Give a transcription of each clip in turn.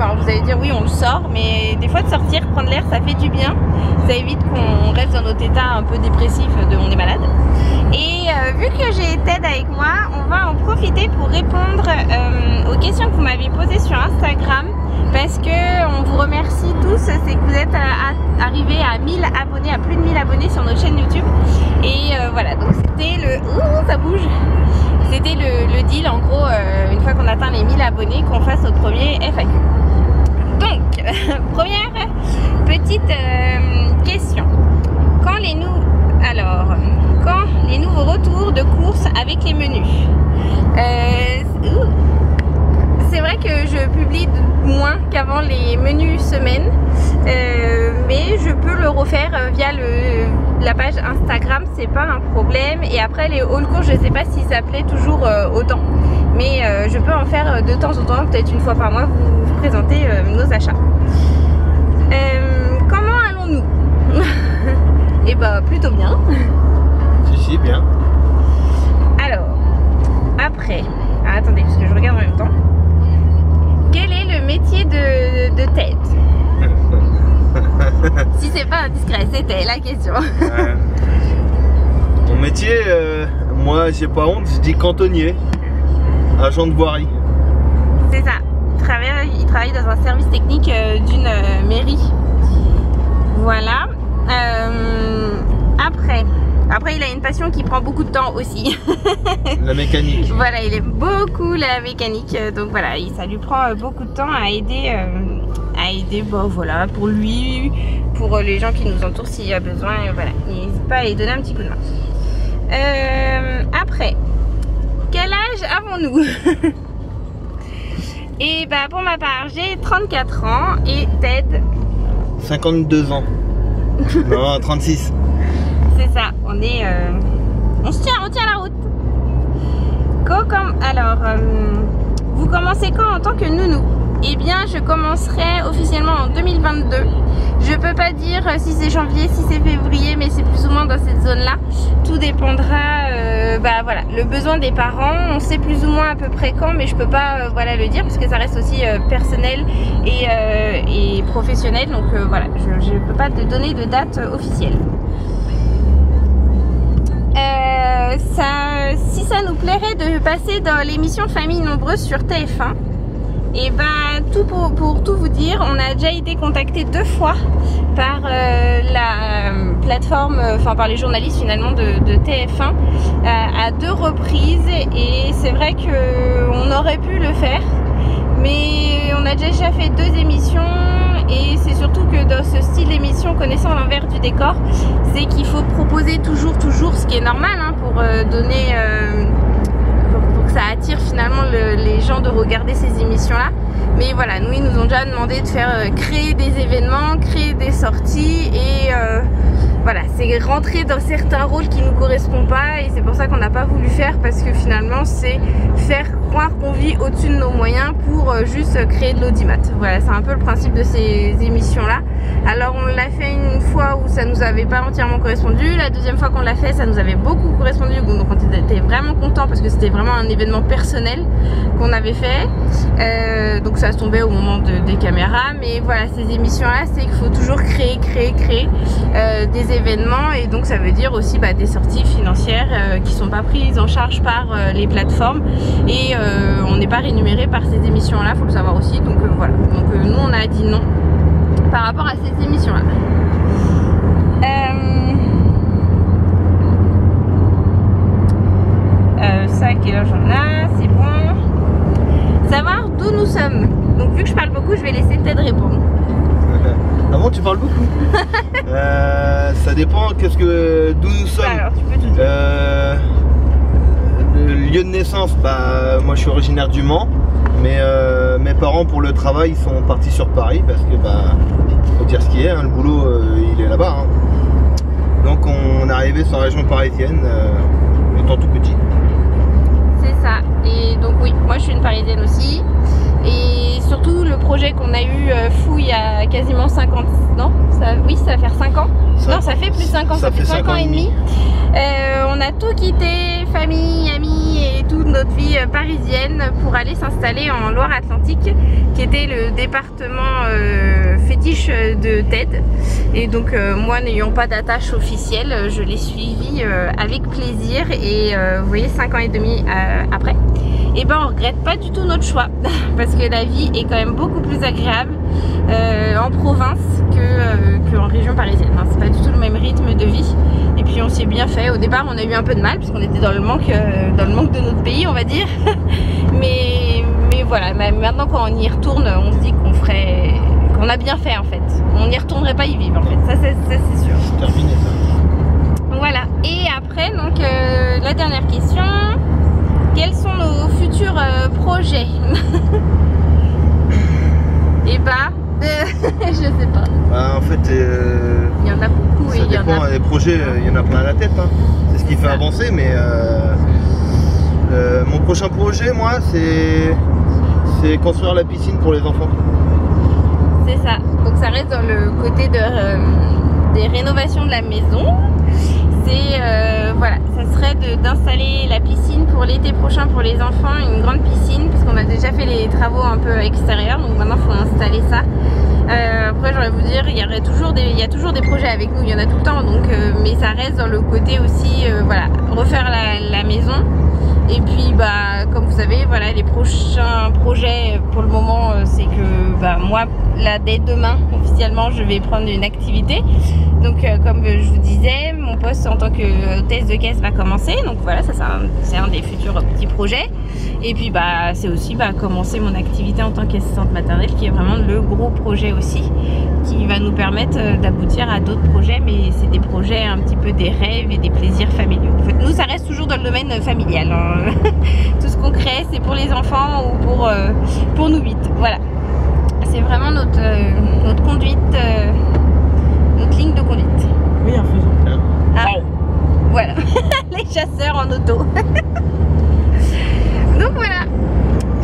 Alors vous allez dire oui, on le sort, mais des fois de sortir, prendre l'air, ça fait du bien. Ça évite qu'on reste dans notre état un peu dépressif de on est malade. Et vu que j'ai Ted avec moi, on va en profiter pour répondre aux questions que vous m'avez posées sur Instagram. Parce que on vous remercie tous, c'est que vous êtes arrivés à 1000 abonnés, à plus de 1000 abonnés sur notre chaîne YouTube. Et voilà, donc c'était le... Ouh, ça bouge. C'était le deal, en gros, une fois qu'on atteint les 1000 abonnés, qu'on fasse notre premier FAQ. Donc, première petite question. Quand les nouveaux retours de course avec les menus, c'est vrai que je publie moins qu'avant les menus semaines, mais je peux le refaire via la page Instagram, c'est pas un problème. Et après les haul courses, je sais pas si ça plaît toujours autant, mais je peux en faire de temps en temps, peut-être une fois par mois, vous présenter nos achats. Comment allons-nous? Et bah plutôt bien. Si, bien. Alors, après, attendez, parce que je regarde en même temps. Quel est le métier de Ted? Si c'est pas indiscret, c'était la question. Mon métier, moi j'ai pas honte, je dis cantonnier, agent de voirie. C'est ça, il travaille dans un service technique d'une mairie. Voilà. Après il a une passion qui prend beaucoup de temps aussi. La mécanique. Voilà, il aime beaucoup la mécanique, donc voilà, ça lui prend beaucoup de temps à aider, bon, voilà, pour lui, pour les gens qui nous entourent s'il y a besoin, voilà, n'hésite pas à lui donner un petit coup de main. Après, quel âge avons-nous? Et bah pour ma part, j'ai 34 ans et Ted 52 ans. Non, 36. C'est ça, on se tient la route. Alors, vous commencez quand en tant que nounou? Eh bien, je commencerai officiellement en 2022. Je peux pas dire si c'est janvier, si c'est février, mais c'est plus ou moins dans cette zone-là. Tout dépendra, voilà, le besoin des parents. On sait plus ou moins à peu près quand, mais je peux pas, voilà, le dire parce que ça reste aussi personnel et professionnel. Donc voilà, je peux pas te donner de date officielle. Si ça nous plairait de passer dans l'émission Famille Nombreuse sur TF1, et ben pour tout vous dire, on a déjà été contacté 2 fois par la plateforme, enfin par les journalistes finalement de TF1 à 2 reprises, et c'est vrai qu'on aurait pu le faire, mais on a déjà fait 2 émissions. Et c'est surtout que dans ce style d'émission, connaissant l'envers du décor, c'est qu'il faut proposer toujours ce qui est normal, hein, pour donner, pour que ça attire finalement les gens de regarder ces émissions-là. Mais voilà, nous ils nous ont déjà demandé de faire créer des événements, créer des sorties, et voilà, c'est rentrer dans certains rôles qui nous correspondent pas, et c'est pour ça qu'on n'a pas voulu faire, parce que finalement c'est faire croire qu'on vit au-dessus de nos moyens pour juste créer de l'audimat. Voilà, c'est un peu le principe de ces émissions-là. Alors on l'a fait une fois où ça nous avait pas entièrement correspondu, la deuxième fois qu'on l'a fait, ça nous avait beaucoup correspondu, donc on était vraiment contents parce que c'était vraiment un événement personnel qu'on avait fait. Donc ça se tombait au moment des caméras, mais voilà, ces émissions-là, c'est qu'il faut toujours créer des événements, et donc ça veut dire aussi des sorties financières qui sont pas prises en charge par les plateformes, et on n'est pas rémunéré par ces émissions-là, faut le savoir aussi. Donc voilà, donc nous on a dit non par rapport à ces émissions-là. Ça, quelle heure j'en ai, c'est bon. Savoir d'où nous sommes. Donc vu que je parle beaucoup, je vais laisser Ted répondre. Ah bon, tu parles beaucoup. Ça dépend d'où nous sommes. Alors, tu peux tout dire. Le lieu de naissance, moi je suis originaire du Mans, mais mes parents pour le travail ils sont partis sur Paris parce que faut dire ce qui est, hein, le boulot il est là-bas. Hein. Donc on est arrivé sur la région parisienne étant tout petit. C'est ça. Et donc oui, moi je suis une parisienne aussi. Et surtout le projet qu'on a eu fou il y a quasiment 50 ans. Oui, ça va faire 5 ans. Non, ça fait plus de 5 ans, ça fait 5 ans et demi. On a tout quitté, famille, amis et toute notre vie parisienne pour aller s'installer en Loire-Atlantique, qui était le département fétiche de Ted. Et donc moi, n'ayant pas d'attache officielle, je l'ai suivi avec plaisir. Et vous voyez, 5 ans et demi après, et ben on regrette pas du tout notre choix parce que la vie est quand même beaucoup plus agréable en province qu'en région parisienne. C'est pas du tout le même rythme de vie. Et puis on s'y est bien fait. Au départ, on a eu un peu de mal parce qu'on était dans le manque de notre pays, on va dire. mais voilà, maintenant quand on y retourne, on se dit qu'on a bien fait en fait. On n'y retournerait pas y vivre en fait. Ça c'est sûr. C'est terminé ça. Voilà. Et après, donc la dernière question. Quels sont nos futurs projets? Et bah, je sais pas. Bah, en fait, il y en a beaucoup et il y en a. Les projets, il y en a plein à la tête. Hein. C'est ce qui fait avancer, mais mon prochain projet, moi, c'est construire la piscine pour les enfants. C'est ça. Donc ça reste dans le côté des rénovations de la maison. C'est voilà, ça serait d'installer la piscine pour l'été prochain pour les enfants, une grande piscine, parce qu'on a déjà fait les travaux un peu extérieurs, donc maintenant il faut installer ça. Après j'aurais vous dire, il y a toujours des projets avec nous, il y en a tout le temps, donc mais ça reste dans le côté aussi voilà, refaire la maison. Et puis bah comme vous savez, voilà, les prochains projets pour le moment c'est que bah, moi là dès demain officiellement je vais prendre une activité. Donc comme je vous disais, mon poste en tant que hôtesse de caisse va commencer. Donc voilà, ça c'est un des futurs petits projets. Et puis bah c'est aussi commencer mon activité en tant qu'assistante maternelle, qui est vraiment le gros projet aussi, qui va nous permettre d'aboutir à d'autres projets, mais c'est des projets un petit peu des rêves et des plaisirs familiaux. En fait, nous ça reste toujours dans le domaine familial. Hein. Tout ce qu'on crée, c'est pour les enfants ou pour nous 8. Voilà, c'est vraiment notre conduite. Notre ligne de conduite. Oui, en faisant. Ah, voilà, les chasseurs en auto. Donc voilà,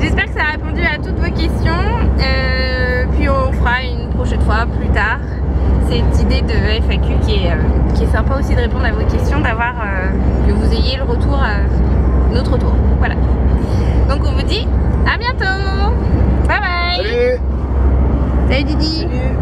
j'espère que ça a répondu à toutes vos questions. Puis on fera une prochaine fois plus tard cette idée de FAQ qui est sympa aussi de répondre à vos questions, d'avoir que vous ayez le retour, notre retour. Voilà. Donc on vous dit à bientôt. Bye bye. Salut. Salut Didi. Salut.